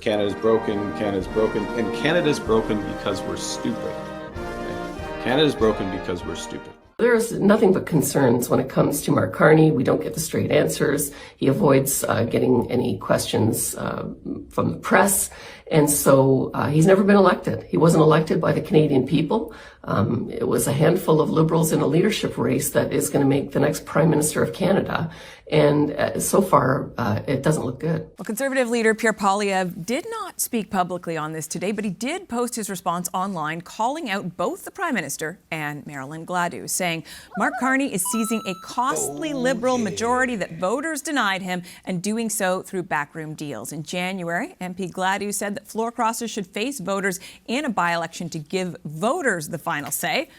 Canada's broken, and Canada's broken because we're stupid. Okay? Canada's broken because we're stupid. There's nothing but concerns when it comes to Mark Carney. We don't get the straight answers. He avoids getting any questions from the press. And so he's never been elected. He wasn't elected by the Canadian people. It was a handful of Liberals in a leadership race that is going to make the next Prime Minister of Canada. And so far, it doesn't look good. Well, Conservative leader Pierre Poilievre did not speak publicly on this today, but he did post his response online, calling out both the Prime Minister and Marilyn Gladu, saying Mark Carney is seizing a costly Liberal majority that voters denied him and doing so through backroom deals. In January, MP Gladu said that floor crossers should face voters in a by-election to give voters the final say.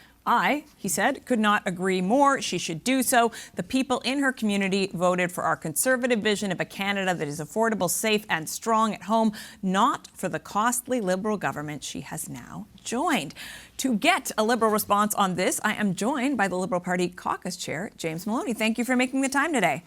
He said, could not agree more. She should do so. The people in her community voted for our Conservative vision of a Canada that is affordable, safe and strong at home, not for the costly Liberal government she has now joined. To get a Liberal response on this, I am joined by the Liberal Party Caucus Chair, James Maloney. Thank you for making the time today.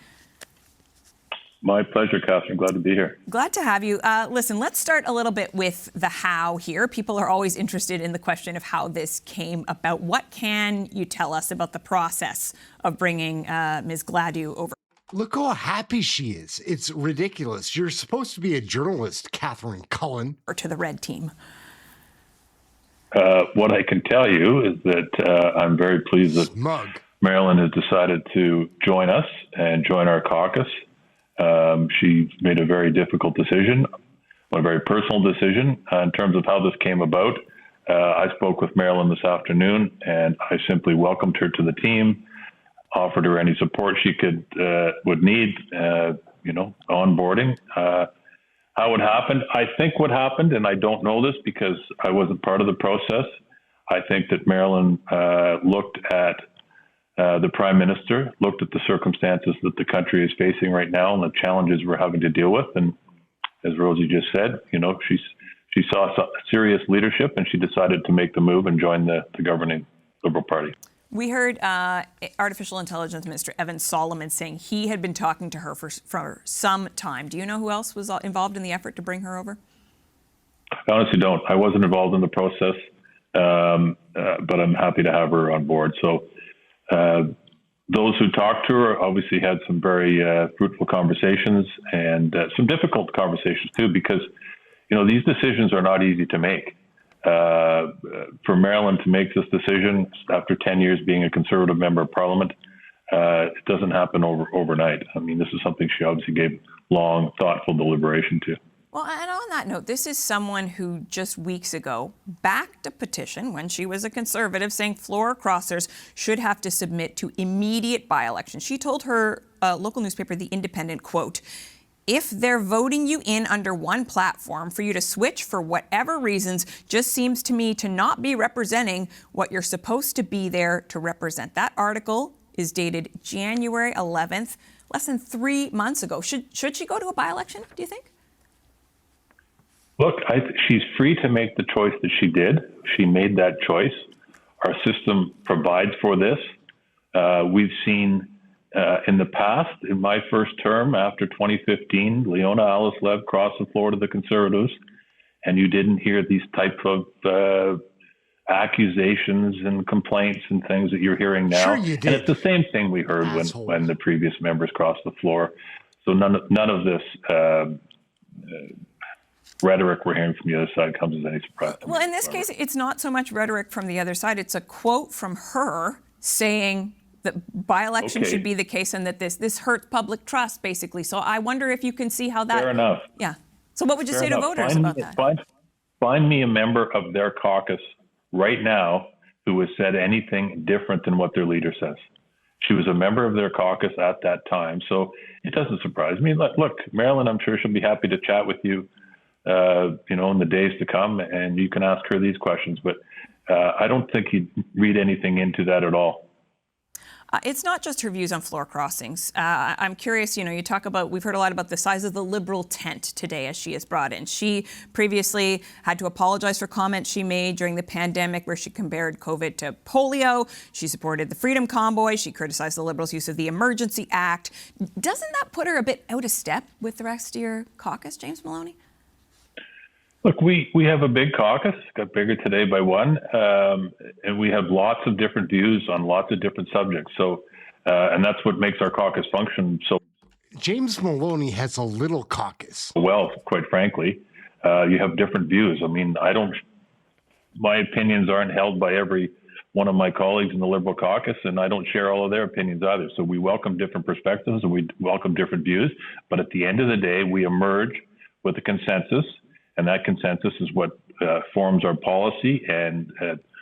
My pleasure, Catherine. Glad to be here. Glad to have you. Listen, let's start a little bit with the how here. People are always interested in the question of how this came about. What can you tell us about the process of bringing Ms. Gladu over? Look how happy she is. It's ridiculous. You're supposed to be a journalist, Catherine Cullen. Or to the red team. What I can tell you is that I'm very pleased that Marilyn has decided to join us and join our caucus. She made a very difficult decision, a very personal decision in terms of how this came about. I spoke with Marilyn this afternoon, and I simply welcomed her to the team, offered her any support she would need, onboarding. How it happened? I think what happened, and I don't know this because I wasn't part of the process, I think that Marilyn looked at the Prime Minister, looked at the circumstances that the country is facing right now and the challenges we're having to deal with. And as Rosie just said, she saw serious leadership and she decided to make the move and join the governing Liberal Party. We heard Artificial Intelligence Minister Evan Solomon saying he had been talking to her for some time. Do you know who else was involved in the effort to bring her over? I honestly don't. I wasn't involved in the process, but I'm happy to have her on board. So those who talked to her obviously had some very fruitful conversations and some difficult conversations too, because, these decisions are not easy to make. For Marilyn to make this decision after 10 years being a Conservative member of Parliament, it doesn't happen overnight. I mean, this is something she obviously gave long, thoughtful deliberation to. Well, and on that note, this is someone who just weeks ago backed a petition when she was a Conservative saying floor crossers should have to submit to immediate by-elections. She told her local newspaper, The Independent, quote, "If they're voting you in under one platform for you to switch for whatever reasons just seems to me to not be representing what you're supposed to be there to represent." That article is dated January 11th, less than 3 months ago. Should she go to a by-election, do you think? Look, she's free to make the choice that she did. She made that choice. Our system provides for this. We've seen in the past, in my first term after 2015, Leona Alice Lev crossed the floor to the Conservatives, and you didn't hear these type of accusations and complaints and things that you're hearing now. Sure you did. And it's the same thing we heard when the previous members crossed the floor. So none of this rhetoric we're hearing from the other side comes as any surprise to me. Well, in this case, it's not so much rhetoric from the other side. It's a quote from her saying that by-election should be the case and that this hurts public trust, basically. So I wonder if you can see how that... Fair enough. Yeah. So what would you say to voters about that? Find me a member of their caucus right now who has said anything different than what their leader says. She was a member of their caucus at that time, so it doesn't surprise me. Look, Marilyn, I'm sure she'll be happy to chat with you in the days to come, and you can ask her these questions. But I don't think you'd read anything into that at all. It's not just her views on floor crossings. I'm curious, you talk about, we've heard a lot about the size of the Liberal tent today as she is brought in. She previously had to apologize for comments she made during the pandemic where she compared COVID to polio. She supported the Freedom Convoy. She criticized the Liberals' use of the Emergency Act. Doesn't that put her a bit out of step with the rest of your caucus, James Maloney? Look, we have a big caucus, got bigger today by one, and we have lots of different views on lots of different subjects. So, and that's what makes our caucus function so James Maloney has a little caucus. well, quite frankly. You have different views. I mean, my opinions aren't held by every one of my colleagues in the Liberal caucus, and I don't share all of their opinions either. So we welcome different perspectives and we welcome different views. But at the end of the day, we emerge with a consensus, and that consensus is what forms our policy and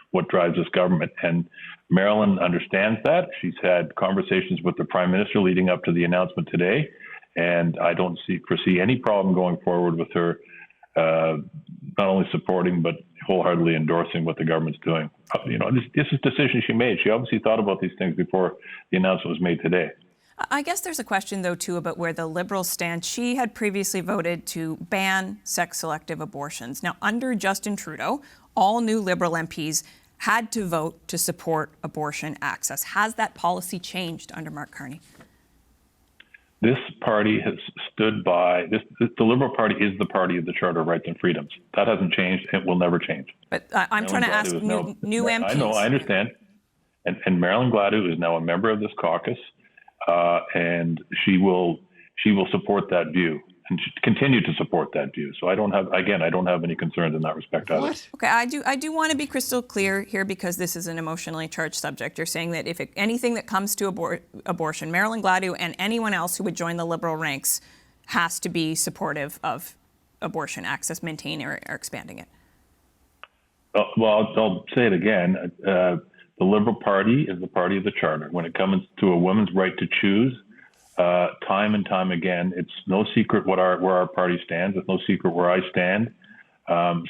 what drives this government. And Marilyn understands that. She's had conversations with the Prime Minister leading up to the announcement today, and I don't foresee any problem going forward with her not only supporting but wholeheartedly endorsing what the government's doing. This is a decision she made. She obviously thought about these things before the announcement was made today. I guess there's a question, though, too, about where the Liberals stand. She had previously voted to ban sex-selective abortions. Now, under Justin Trudeau, all new Liberal MPs had to vote to support abortion access. Has that policy changed under Mark Carney? This party has stood by this. The Liberal Party is the party of the Charter of Rights and Freedoms. That hasn't changed. It will never change. But I'm trying to ask new MPs. I know. I understand. And Marilyn Gladu is now a member of this caucus, and she will support that view and continue to support that view. So I don't have any concerns in that respect either. Okay, I do want to be crystal clear here because this is an emotionally charged subject. You're saying that if anything that comes to abortion, Marilyn Gladu and anyone else who would join the Liberal ranks has to be supportive of abortion access, maintaining or expanding it. Well, I'll say it again. The Liberal Party is the party of the Charter. When it comes to a woman's right to choose, time and time again, it's no secret where our party stands. It's no secret where I stand.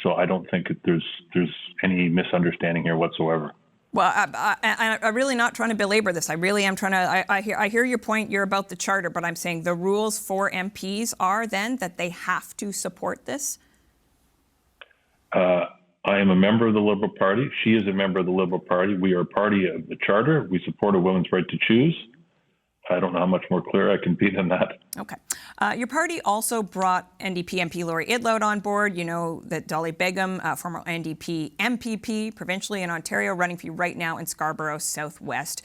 So I don't think there's any misunderstanding here whatsoever. Well, I'm really not trying to belabor this. I really am trying to. I hear your point. You're about the Charter, but I'm saying the rules for MPs are then that they have to support this. I am a member of the Liberal Party. She is a member of the Liberal Party. We are a party of the Charter. We support a woman's right to choose. I don't know how much more clear I can be than that. Okay. Your party also brought NDP MP Laurie Idlout on board. You know that Dolly Begum, former NDP MPP, provincially in Ontario, running for you right now in Scarborough Southwest.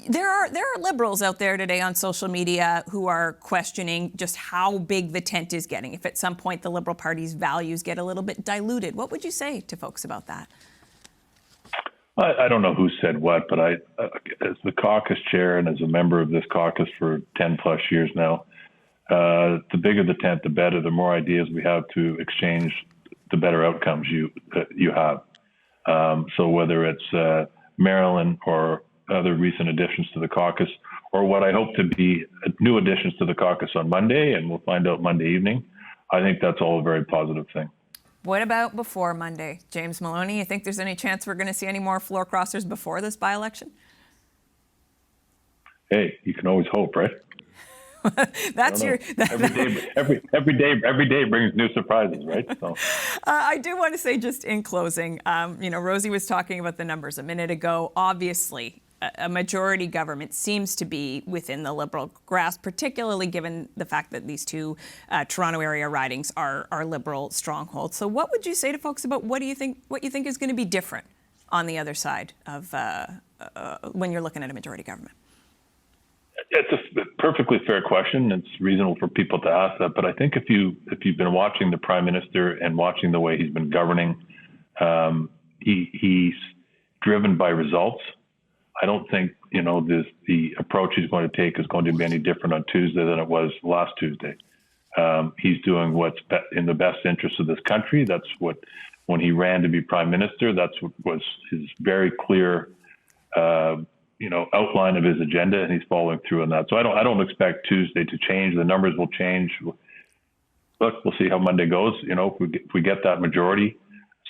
There are Liberals out there today on social media who are questioning just how big the tent is getting. If at some point the Liberal Party's values get a little bit diluted, what would you say to folks about that? I don't know who said what, but as the caucus chair and as a member of this caucus for 10 plus years now, the bigger the tent, the better. The more ideas we have to exchange, the better outcomes you have. So whether it's Marilyn or other recent additions to the caucus, or what I hope to be new additions to the caucus on Monday, and we'll find out Monday evening, I think that's all a very positive thing. What about before Monday? James Maloney, you think there's any chance we're going to see any more floor crossers before this by-election? Hey, you can always hope, right? That's your every day brings new surprises, right? So. I do want to say, just in closing, Rosie was talking about the numbers a minute ago. Obviously, a majority government seems to be within the Liberal grasp, particularly given the fact that these two Toronto area ridings are Liberal strongholds. So, what would you say to folks about what you think is going to be different on the other side of when you're looking at a majority government? It's a perfectly fair question. It's reasonable for people to ask that. But I think if you've been watching the Prime Minister and watching the way he's been governing, he's driven by results. I don't think the approach he's going to take is going to be any different on Tuesday than it was last Tuesday. He's doing what's in the best interest of this country. That's what, when he ran to be Prime Minister, that's what was his very clear outline of his agenda, and he's following through on that. So I don't expect Tuesday to change. The numbers will change. Look, we'll see how Monday goes. If we get that majority,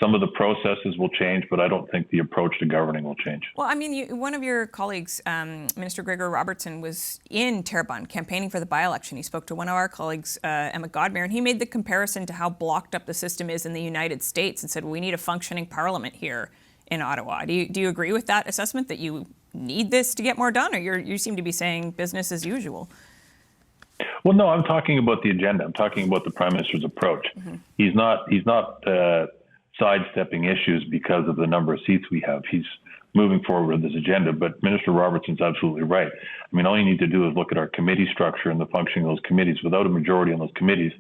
some of the processes will change, but I don't think the approach to governing will change. Well, I mean, one of your colleagues, Minister Gregor Robertson, was in Terrebonne campaigning for the by-election. He spoke to one of our colleagues, Emma Godmere, and he made the comparison to how blocked up the system is in the United States and said, well, we need a functioning parliament here in Ottawa. Do you agree with that assessment, that you need this to get more done, or you seem to be saying business as usual? Well, no, I'm talking about the agenda. I'm talking about the Prime Minister's approach. Mm-hmm. He's not sidestepping issues because of the number of seats we have. He's moving forward with this agenda. But Minister Robertson's absolutely right. I mean, all you need to do is look at our committee structure and the functioning of those committees. Without a majority on those committees,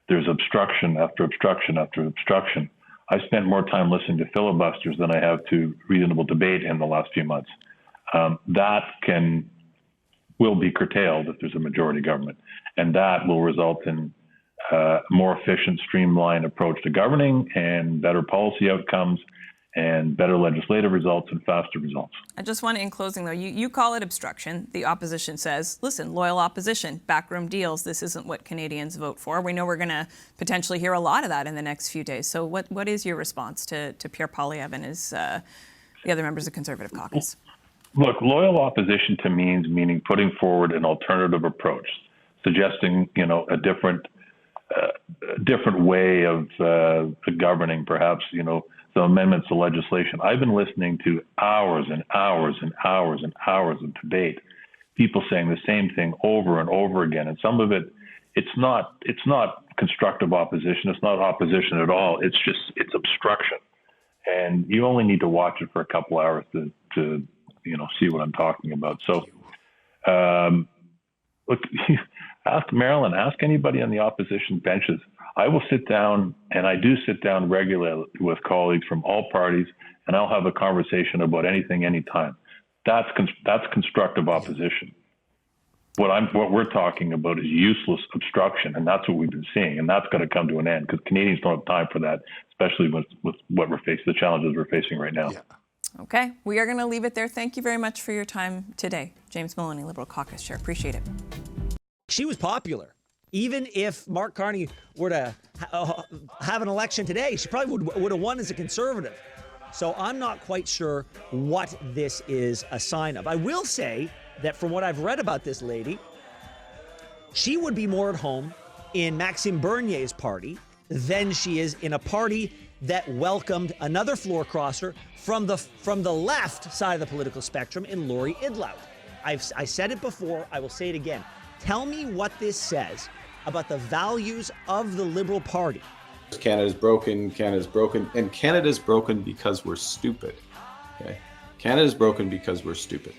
there's obstruction after obstruction after obstruction. I've spent more time listening to filibusters than I have to reasonable debate in the last few months. That will be curtailed if there's a majority government, and that will result in a more efficient, streamlined approach to governing and better policy outcomes and better legislative results and faster results. I just want to, in closing though, you call it obstruction. The opposition says, listen, loyal opposition, backroom deals, this isn't what Canadians vote for. We know we're going to potentially hear a lot of that in the next few days. So what is your response to Pierre Poilievre and the other members of the Conservative Caucus? Look, loyal opposition to meaning putting forward an alternative approach, suggesting, a different way of governing, perhaps, some amendments to legislation. I've been listening to hours and hours and hours and hours of debate, people saying the same thing over and over again. And some of it, it's not constructive opposition. It's not opposition at all. It's obstruction. And you only need to watch it for a couple hours to see what I'm talking about. So, look, ask Marilyn, ask anybody on the opposition benches. I will sit down, and I do sit down regularly with colleagues from all parties, and I'll have a conversation about anything, anytime. That's constructive opposition. What we're talking about is useless obstruction, and that's what we've been seeing, and that's going to come to an end because Canadians don't have time for that, especially with what we're facing, the challenges we're facing right now. Yeah. Okay, we are going to leave it there. Thank you very much for your time today. James Maloney, Liberal Caucus Chair. Appreciate it. She was popular. Even if Mark Carney were to have an election today, she probably would have won as a Conservative. So I'm not quite sure what this is a sign of. I will say that from what I've read about this lady, she would be more at home in Maxime Bernier's party than she is in a party that welcomed another floor crosser from the left side of the political spectrum in Laurie Idlout. I said it before, I will say it again. Tell me what this says about the values of the Liberal Party. Canada's broken, and Canada's broken because we're stupid. Okay? Canada's broken because we're stupid.